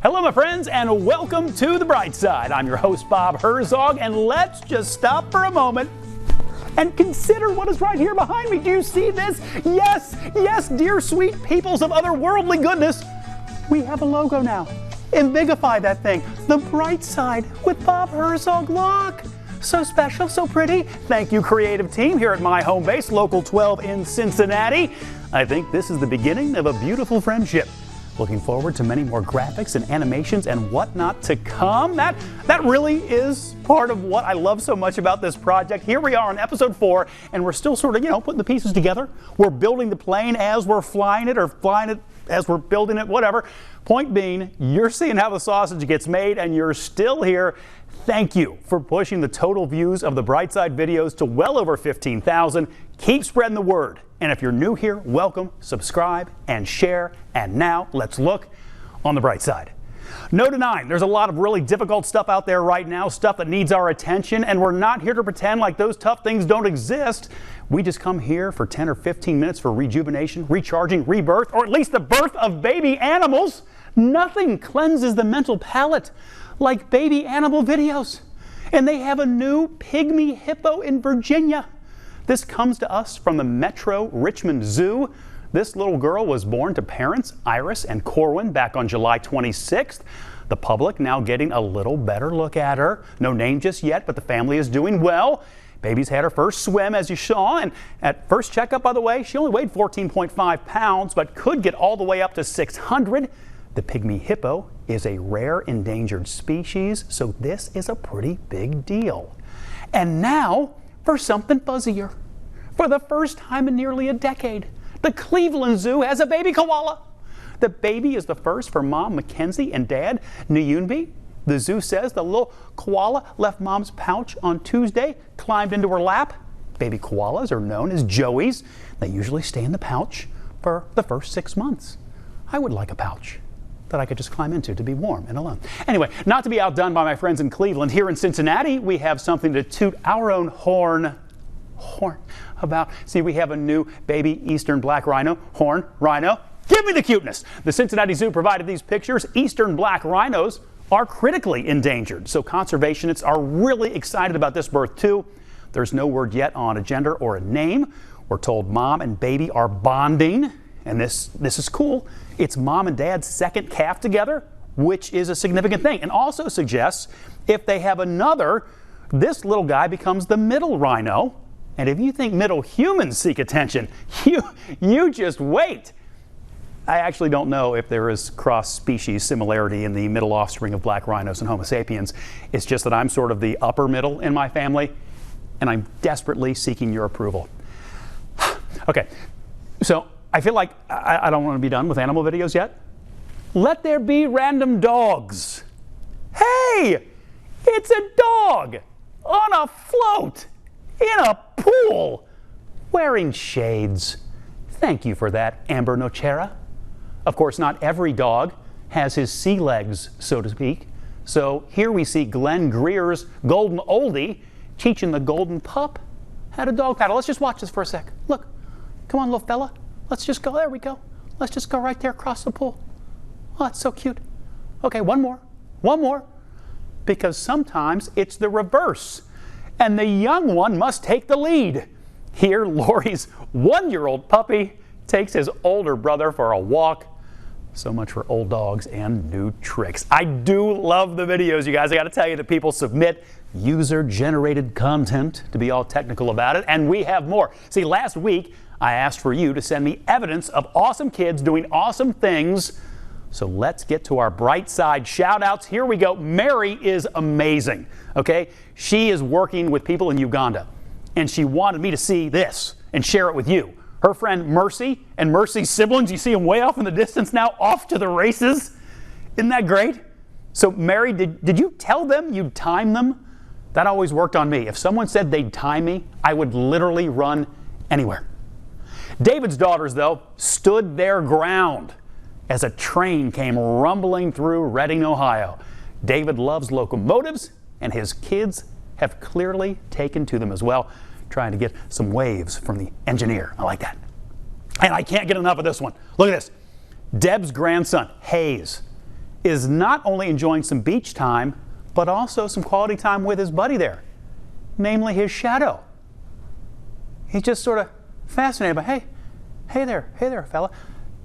Hello, my friends, and welcome to The Bright Side. I'm your host, Bob Herzog, and let's just stop for a moment and consider what is right here behind me. Do you see this? Yes, yes, dear sweet peoples of otherworldly goodness, we have a logo now. Embigify that thing. The Bright Side with Bob Herzog. Look, so special, so pretty. Thank you, creative team here at my home base, Local 12 in Cincinnati. I think this is the beginning of a beautiful friendship. Looking forward to many more graphics and animations and whatnot to come. That really is part of what I love so much about this project. Here we are on episode 4, and we're still sort of, putting the pieces together. We're building the plane as we're flying it, or flying it as we're building it, whatever. Point being, you're seeing how the sausage gets made, and you're still here. Thank you for pushing the total views of the Bright Side videos to well over 15,000. Keep spreading the word. And if you're new here, welcome, subscribe, and share. And now let's look on the bright side. No denying, there's a lot of really difficult stuff out there right now, stuff that needs our attention, and we're not here to pretend like those tough things don't exist. We just come here for 10 or 15 minutes for rejuvenation, recharging, rebirth, or at least the birth of baby animals. Nothing cleanses the mental palate like baby animal videos. And they have a new pygmy hippo in Virginia. This comes to us from the Metro Richmond Zoo. This little girl was born to parents Iris and Corwin back on July 26th. The public now getting a little better look at her. No name just yet, but the family is doing well. Baby's had her first swim, as you saw, and at first checkup, by the way, she only weighed 14.5 pounds, but could get all the way up to 600. The pygmy hippo is a rare endangered species, so this is a pretty big deal. And now, for something fuzzier. For the first time in nearly a decade, the Cleveland Zoo has a baby koala. The baby is the first for Mom Mackenzie and Dad Nyunbi. The zoo says the little koala left Mom's pouch on Tuesday, climbed into her lap. Baby koalas are known as joeys. They usually stay in the pouch for the first 6 months. I would like a pouch that I could just climb into to be warm and alone. Anyway, not to be outdone by my friends in Cleveland, here in Cincinnati, we have something to toot our own horn about. See, we have a new baby eastern black rhino, horn rhino. Give me the cuteness. The Cincinnati Zoo provided these pictures. Eastern black rhinos are critically endangered, so conservationists are really excited about this birth too. There's no word yet on a gender or a name. We're told mom and baby are bonding, and this is cool. It's mom and dad's second calf together, which is a significant thing, and also suggests if they have another, this little guy becomes the middle rhino. And if you think middle humans seek attention, you just wait. I actually don't know if there is cross-species similarity in the middle offspring of black rhinos and Homo sapiens. It's just that I'm sort of the upper middle in my family, and I'm desperately seeking your approval. Okay, so I feel like I don't want to be done with animal videos yet. Let there be random dogs. Hey, it's a dog on a float in a pool wearing shades. Thank you for that, Amber Nocera. Of course, not every dog has his sea legs, so to speak. So here we see Glenn Greer's golden oldie teaching the golden pup how to dog paddle. Let's just watch this for a sec. Look, come on, little fella. Let's just go, there we go. Let's just go right there across the pool. Oh, that's so cute. Okay, one more. Because sometimes it's the reverse, and the young one must take the lead. Here, Lori's 1-year-old puppy takes his older brother for a walk. So much for old dogs and new tricks. I do love the videos, you guys. I got to tell you that people submit user-generated content, to be all technical about it, and we have more. See, last week, I asked for you to send me evidence of awesome kids doing awesome things. So let's get to our bright side shout outs. Here we go. Mary is amazing. Okay? She is working with people in Uganda, and she wanted me to see this and share it with you. Her friend Mercy and Mercy's siblings, you see them way off in the distance now, off to the races. Isn't that great? So Mary, did you tell them you'd time them? That always worked on me. If someone said they'd time me, I would literally run anywhere. David's daughters, though, stood their ground as a train came rumbling through Reading, Ohio. David loves locomotives, and his kids have clearly taken to them as well, trying to get some waves from the engineer. I like that. And I can't get enough of this one. Look at this. Deb's grandson, Hayes, is not only enjoying some beach time, but also some quality time with his buddy there, namely his shadow. He's just sort of fascinated by, hey there, fella.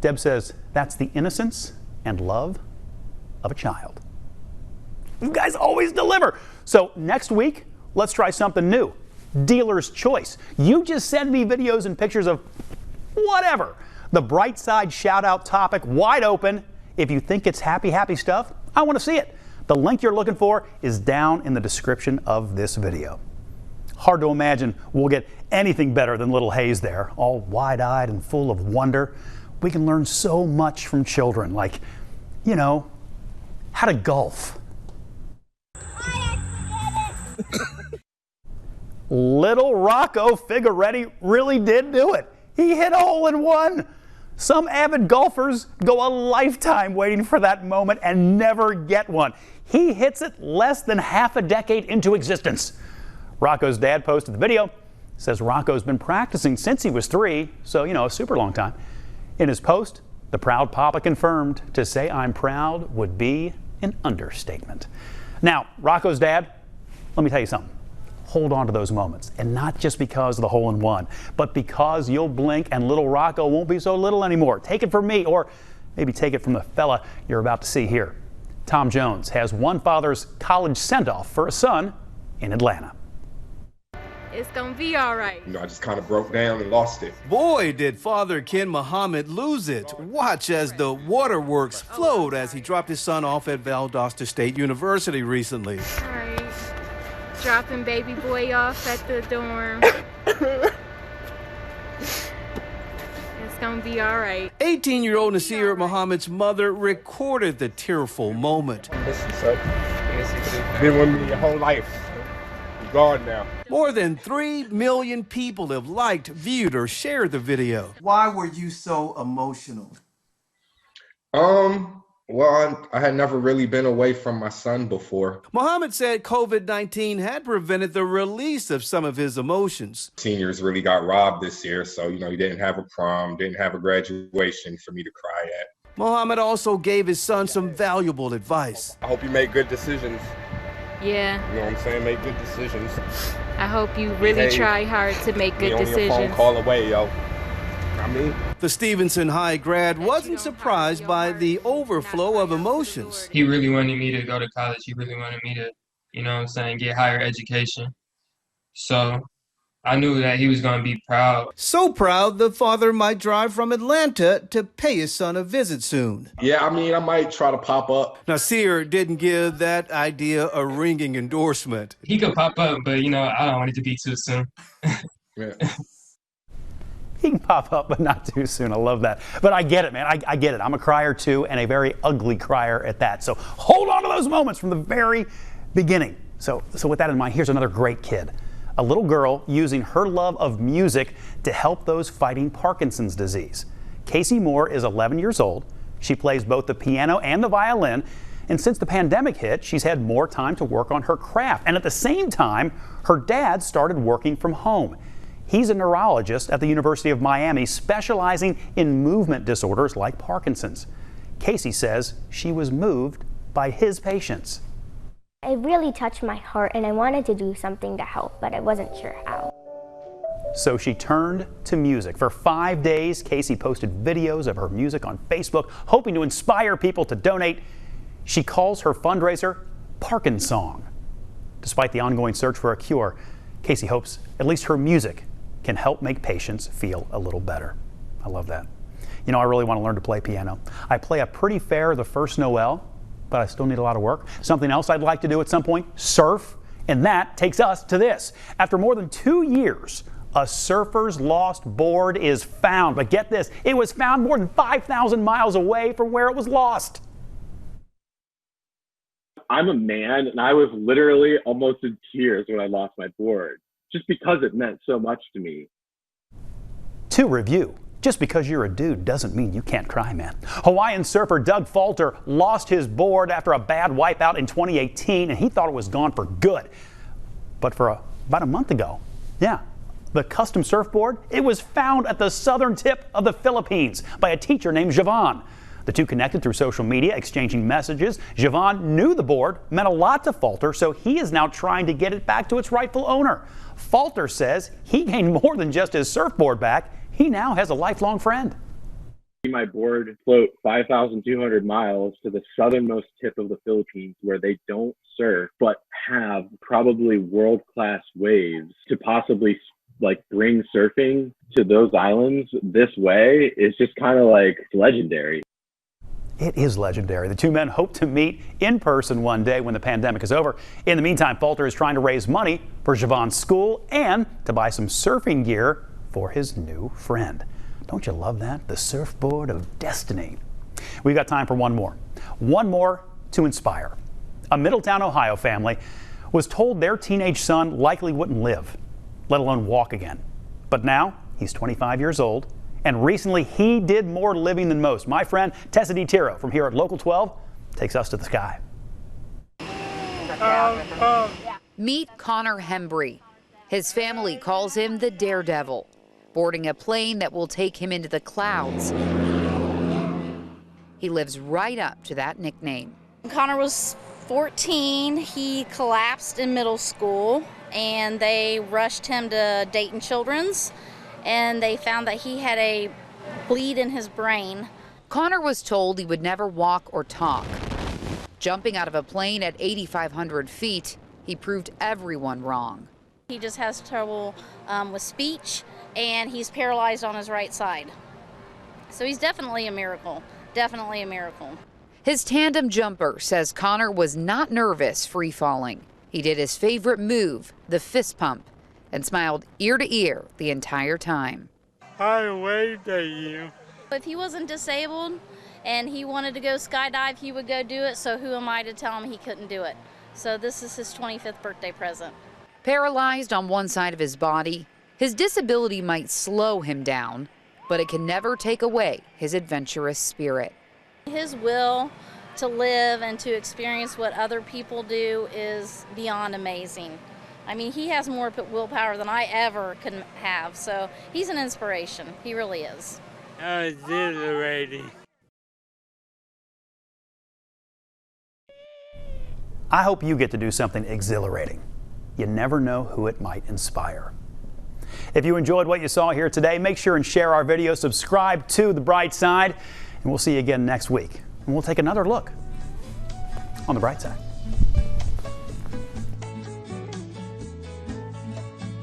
Deb says that's the innocence and love of a child. You guys always deliver. So next week, let's try something new. Dealer's choice. You just send me videos and pictures of whatever. The Bright Side shout out topic wide open. If you think it's happy stuff, I want to see it. The link you're looking for is down in the description of this video. Hard to imagine we'll get anything better than little Hayes there, all wide-eyed and full of wonder. We can learn so much from children, like, how to golf. Little Rocco Figueretti really did do it. He hit a hole in one. Some avid golfers go a lifetime waiting for that moment and never get one. He hits it less than half a decade into existence. Rocco's dad posted the video. Says Rocco's been practicing since he was 3, so a super long time. In his post, the proud papa confirmed to say I'm proud would be an understatement. Now, Rocco's dad, let me tell you something. Hold on to those moments, and not just because of the hole in one, but because you'll blink and little Rocco won't be so little anymore. Take it from me, or maybe take it from the fella you're about to see here. Tom Jones has one father's college send-off for a son in Atlanta. It's gonna be all right. I just kind of broke down and lost it. Boy, did Father Ken Muhammad lose it. Watch as the waterworks flowed as he dropped his son off at Valdosta State University recently. All right. Dropping baby boy off at the dorm. It's gonna be all right. 18-year-old Nasir Muhammad's mother recorded the tearful moment. Listen, son. Been with me your whole life. You're gone now. More than 3 million people have liked, viewed, or shared the video. Why were you so emotional? Well, I had never really been away from my son before. Muhammad said COVID-19 had prevented the release of some of his emotions. Seniors really got robbed this year, so, he didn't have a prom, didn't have a graduation for me to cry at. Muhammad also gave his son some valuable advice. I hope you make good decisions. Yeah. You know what I'm saying? Make good decisions. I hope you really try hard to make good decisions. Be on your phone call away, yo. The Stevenson High grad wasn't surprised by the overflow of emotions. He really wanted me to go to college. He really wanted me to, get higher education. So I knew that he was going to be proud. So proud the father might drive from Atlanta to pay his son a visit soon. Yeah, I might try to pop up. Nasir didn't give that idea a ringing endorsement. He could pop up, but, I don't want it to be too soon. Yeah. He can pop up, but not too soon. I love that. But I get it, man. I get it. I'm a crier too, and a very ugly crier at that. So hold on to those moments from the very beginning. So with that in mind, here's another great kid. A little girl using her love of music to help those fighting Parkinson's disease. Casey Moore is 11 years old. She plays both the piano and the violin. And since the pandemic hit, she's had more time to work on her craft. And at the same time, her dad started working from home. He's a neurologist at the University of Miami, specializing in movement disorders like Parkinson's. Casey says she was moved by his patience. It really touched my heart, and I wanted to do something to help, but I wasn't sure how. So she turned to music. For 5 days, Casey posted videos of her music on Facebook, hoping to inspire people to donate. She calls her fundraiser Parkinsong. Despite the ongoing search for a cure, Casey hopes at least her music can help make patients feel a little better. I love that. I really want to learn to play piano. I play a pretty fair the first Noel, but I still need a lot of work. Something else I'd like to do at some point, surf. And that takes us to this. After more than 2 years, a surfer's lost board is found. But get this, it was found more than 5,000 miles away from where it was lost. I'm a man, and I was literally almost in tears when I lost my board, just because it meant so much to me. To review, just because you're a dude doesn't mean you can't cry, man. Hawaiian surfer Doug Falter lost his board after a bad wipeout in 2018, and he thought it was gone for good. But about a month ago, the custom surfboard, it was found at the southern tip of the Philippines by a teacher named Javon. The two connected through social media, exchanging messages. Javon knew the board meant a lot to Falter, so he is now trying to get it back to its rightful owner. Falter says he gained more than just his surfboard back. He now has a lifelong friend. My board float 5,200 miles to the southernmost tip of the Philippines where they don't surf, but have probably world-class waves to possibly like bring surfing to those islands this way is just kind of like legendary. It is legendary. The two men hope to meet in person one day when the pandemic is over. In the meantime, Falter is trying to raise money for Javon's school and to buy some surfing gear for his new friend. Don't you love that? The surfboard of destiny. We've got time for one more. One more to inspire. A Middletown, Ohio family was told their teenage son likely wouldn't live, let alone walk again. But now he's 25 years old, and recently he did more living than most. My friend Tessa DiTiro from here at Local 12 takes us to the sky. Meet Connor Hembry. His family calls him the Daredevil, boarding a plane that will take him into the clouds. He lives right up to that nickname. Connor was 14. He collapsed in middle school, and they rushed him to Dayton Children's, and they found that he had a bleed in his brain. Connor was told he would never walk or talk. Jumping out of a plane at 8,500 feet, he proved everyone wrong. He just has trouble with speech, and he's paralyzed on his right side. So he's definitely a miracle, definitely a miracle. His tandem jumper says Connor was not nervous free falling. He did his favorite move, the fist pump, and smiled ear to ear the entire time. I waved at you. If he wasn't disabled and he wanted to go skydive, he would go do it, so who am I to tell him he couldn't do it? So this is his 25th birthday present. Paralyzed on one side of his body, his disability might slow him down, but it can never take away his adventurous spirit. His will to live and to experience what other people do is beyond amazing. I mean, he has more willpower than I ever could have, so he's an inspiration. He really is. Exhilarating. I hope you get to do something exhilarating. You never know who it might inspire. If you enjoyed what you saw here today, make sure and share our video, subscribe to The Bright Side, and we'll see you again next week. And we'll take another look on the bright side.